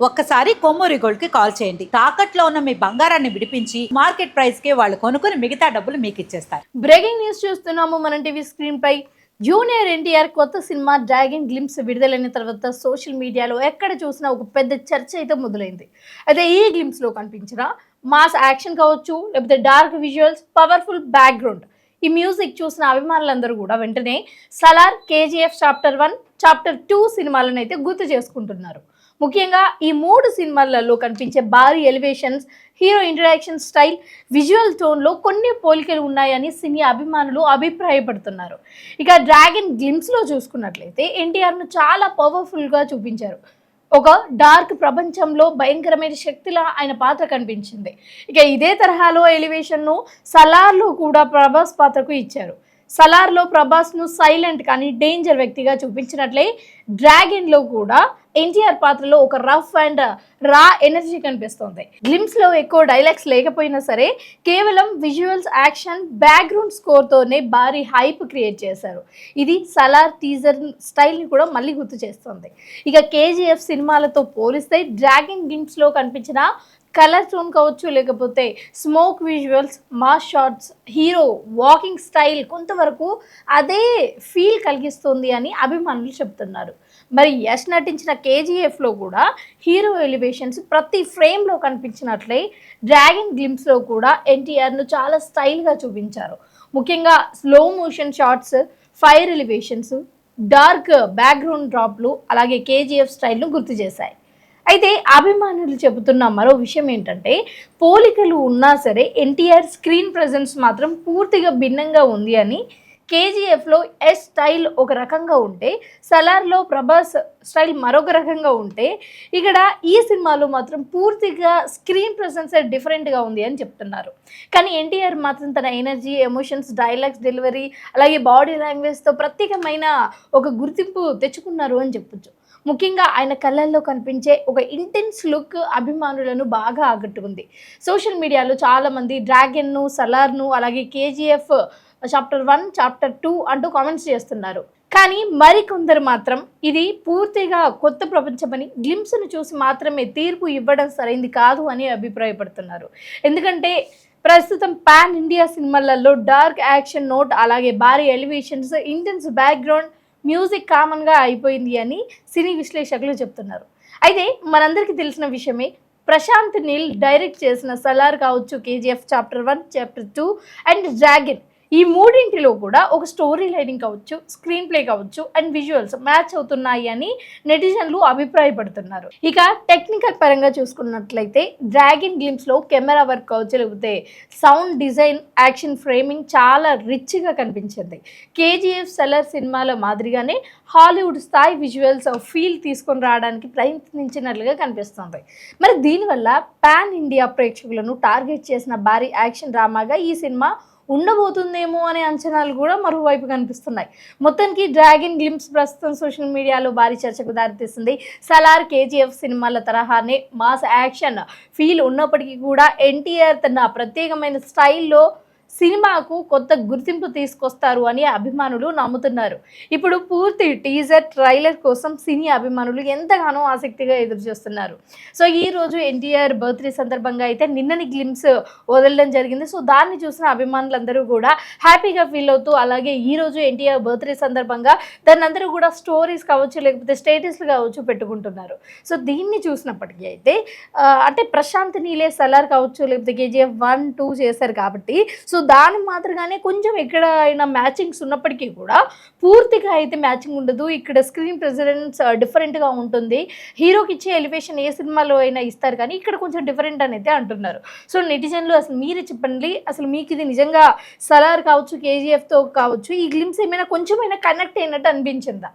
ఒక్కసారి కొమ్మూరి గోల్డ్ కి కాల్ చేయండి. తాకట్లో ఉన్న మీ బంగారాన్ని విడిపించి మార్కెట్ ప్రైస్ కి వాళ్ళు కొనుక్కుని మిగతా డబ్బులు మీకు ఇచ్చేస్తారు. బ్రేకింగ్ న్యూస్ చూస్తున్నాము మన టీవీ స్క్రీన్ పై. జూనియర్ ఎన్టీఆర్ కొత్త సినిమా డ్రాగన్ గ్లింప్స్ విడుదలైన తర్వాత సోషల్ మీడియాలో ఎక్కడ చూసినా ఒక పెద్ద చర్చ అయితే మొదలైంది. అయితే ఈ గ్లింప్స్ లో కనిపించిన మాస్ యాక్షన్ కావచ్చు, లేకపోతే డార్క్ విజువల్స్, పవర్ఫుల్ బ్యాక్గ్రౌండ్, ఈ మ్యూజిక్ చూసిన అభిమానులందరూ కూడా వెంటనే సలార్, కేజీఎఫ్ చాప్టర్ 1, చాప్టర్ 2 సినిమాలను అయితే గుర్తు చేసుకుంటున్నారు. ముఖ్యంగా ఈ 3 సినిమాలలో కనిపించే భారీ elevations, hero interaction style, visual టోన్లో కొన్ని పోలికలు ఉన్నాయని సినీ అభిమానులు అభిప్రాయపడుతున్నారు. ఇక డ్రాగన్ గ్లింప్స్లో చూసుకున్నట్లయితే ఎన్టీఆర్ను చాలా పవర్ఫుల్గా చూపించారు. ఒక డార్క్ ప్రపంచంలో భయంకరమైన శక్తిలా ఆయన పాత్ర కనిపించింది. ఇక ఇదే తరహాలో ఎలివేషన్ను సలార్లో కూడా ప్రభాస్ పాత్రకు ఇచ్చారు. సలార్లో ప్రభాస్ను సైలెంట్ కానీ డేంజర్ వ్యక్తిగా చూపించినట్లే డ్రాగన్లో కూడా ఎన్టీఆర్ పాత్రలో ఒక రఫ్ అండ్ రా ఎనర్జీ కనిపిస్తుంది. గ్లిమ్స్లో ఎక్కువ డైలాగ్స్ లేకపోయినా సరే కేవలం విజువల్స్, యాక్షన్, బ్యాక్గ్రౌండ్ స్కోర్తోనే భారీ హైప్ క్రియేట్ చేశారు. ఇది సలార్ టీజర్ స్టైల్ని కూడా మళ్ళీ గుర్తు చేస్తుంది. ఇక కేజీఎఫ్ సినిమాలతో పోలిస్తే డ్రాగన్ గ్లిమ్స్లో కనిపించిన కలర్ టోన్ కావచ్చు, లేకపోతే smoke visuals, mass shots, hero walking style కొంతవరకు అదే ఫీల్ కలిగిస్తుంది అని అభిమానులు చెప్తున్నారు. మరి యష్ నటించిన కేజీఎఫ్లో కూడా హీరో ఎలివేషన్స్ ప్రతి ఫ్రేమ్లో కనిపించినట్లే డ్రాగన్ గ్లింప్స్లో కూడా ఎన్టీఆర్ను చాలా స్టైల్గా చూపించారు. ముఖ్యంగా slow motion shots, fire elevations, dark background డ్రాప్లు అలాగే కేజీఎఫ్ స్టైల్ను గుర్తు చేశాయి. అయితే అభిమానులు చెబుతున్న మరో విషయం ఏంటంటే, పోలికలు ఉన్నా సరే ఎన్టీఆర్ స్క్రీన్ ప్రెజెన్స్ మాత్రం పూర్తిగా భిన్నంగా ఉంది అని. కేజీఎఫ్లో ఎస్ స్టైల్ ఒక రకంగా ఉంటే, సలార్లో ప్రభాస్ స్టైల్ మరొక రకంగా ఉంటే, ఇక్కడ ఈ సినిమాలో మాత్రం పూర్తిగా స్క్రీన్ ప్రెజెన్స్ డిఫరెంట్గా ఉంది అని చెప్తున్నారు. కానీ ఎన్టీఆర్ మాత్రం తన ఎనర్జీ, ఎమోషన్స్, డైలాగ్స్ డెలివరీ అలాగే బాడీ లాంగ్వేజ్తో ప్రత్యేకమైన ఒక గుర్తింపు తెచ్చుకున్నారు అని చెప్పొచ్చు. ముఖ్యంగా ఆయన కళ్ళల్లో కనిపించే ఒక ఇంటెన్స్ లుక్ అభిమానులను బాగా ఆకట్టుకుంది. సోషల్ మీడియాలో చాలామంది డ్రాగన్ను, సలార్ను అలాగే కేజీఎఫ్ చాప్టర్ 1, చాప్టర్ 2 అంటూ కామెంట్స్ చేస్తున్నారు. కానీ మరికొందరు మాత్రం ఇది పూర్తిగా కొత్త ప్రపంచమని, గ్లింప్స్ను చూసి మాత్రమే తీర్పు ఇవ్వడం సరైంది కాదు అని అభిప్రాయపడుతున్నారు. ఎందుకంటే ప్రస్తుతం పాన్ ఇండియా సినిమాలలో డార్క్ యాక్షన్ నోట్ అలాగే భారీ ఎలివేషన్స్, ఇంటెన్స్ బ్యాక్గ్రౌండ్ మ్యూజిక్ కామన్గా అయిపోయింది అని సినీ విశ్లేషకులు చెప్తున్నారు. అయితే మనందరికీ తెలిసిన విషయమే, ప్రశాంత్ నీల్ డైరెక్ట్ చేసిన సలార్ కావచ్చు, KGF chapter 1, chapter 2 and dragon, ఈ మూడింటిలో కూడా ఒక స్టోరీ లైనింగ్ కావచ్చు, స్క్రీన్ ప్లే కావచ్చు అండ్ విజువల్స్ మ్యాచ్ అవుతున్నాయి అని నెటిజన్లు అభిప్రాయపడుతున్నారు. ఇక టెక్నికల్ పరంగా చూసుకున్నట్లయితే డ్రాగన్ గ్లింప్స్లో కెమెరా వర్క్ కావచ్చు, లేకపోతే సౌండ్ డిజైన్, యాక్షన్ ఫ్రేమింగ్ చాలా రిచ్గా కనిపించింది. కేజీఎఫ్ సలార్ సినిమాల మాదిరిగానే హాలీవుడ్ స్థాయి విజువల్స్ ఫీల్ తీసుకొని రావడానికి ప్రయత్నించినట్లుగా కనిపిస్తుంది. మరి దీనివల్ల పాన్ ఇండియా ప్రేక్షకులను టార్గెట్ చేసిన భారీ యాక్షన్ డ్రామాగా ఈ సినిమా ఉండబోతుందేమో అనే అంచనాలు కూడా మరోవైపు కనిపిస్తున్నాయి. మొత్తానికి డ్రాగన్ గ్లింప్స్ ప్రస్తుతం సోషల్ మీడియాలో భారీ చర్చకు దారితీస్తుంది. సలార్, కేజీఎఫ్ సినిమాల తరహానే మాస్ యాక్షన్ ఫీల్ ఉన్నప్పటికీ కూడా ఎన్టీఆర్ తన ప్రత్యేకమైన స్టైల్లో సినిమాకు కొత్త గుర్తింపు తీసుకొస్తారు అని అభిమానులు నమ్ముతున్నారు. ఇప్పుడు పూర్తి టీజర్, ట్రైలర్ కోసం సినీ అభిమానులు ఎంతగానో ఆసక్తిగా ఎదురు చూస్తున్నారు. సో ఈ రోజు ఎన్టీఆర్ బర్త్డే సందర్భంగా అయితే నిన్నని గ్లింప్స్ వదలడం జరిగింది. సో దాన్ని చూసిన అభిమానులందరూ కూడా హ్యాపీగా ఫీల్ అవుతూ, అలాగే ఈ రోజు ఎన్టీఆర్ బర్త్డే సందర్భంగా దాన్ని అందరూ కూడా స్టోరీస్ కావచ్చు, లేకపోతే స్టేటస్లు కావచ్చు పెట్టుకుంటున్నారు. సో దీన్ని చూసినప్పటికీ అయితే అంటే ప్రశాంత్ నీలే సలార్ కావచ్చు, లేకపోతే కేజీఎఫ్ 1, 2 చేశారు కాబట్టి సో దాని మాత్రగానే కొంచెం ఎక్కడైనా మ్యాచింగ్స్ ఉన్నప్పటికీ కూడా పూర్తిగా అయితే మ్యాచింగ్ ఉండదు. ఇక్కడ స్క్రీన్ ప్రెజెన్స్ డిఫరెంట్గా ఉంటుంది. హీరోకి ఇచ్చే ఎలివేషన్ ఏ సినిమాలో అయినా ఇస్తారు, కానీ ఇక్కడ కొంచెం డిఫరెంట్ అని అయితే అంటున్నారు. సో నెటిజన్లు అసలు మీరే చెప్పండి, అసలు మీకు ఇది నిజంగా సలార్ కావచ్చు, కేజీఎఫ్తో కావచ్చు, ఈ గ్లింప్స్ ఏమైనా కొంచెమైనా కనెక్ట్ అయినట్టు అనిపించిందా?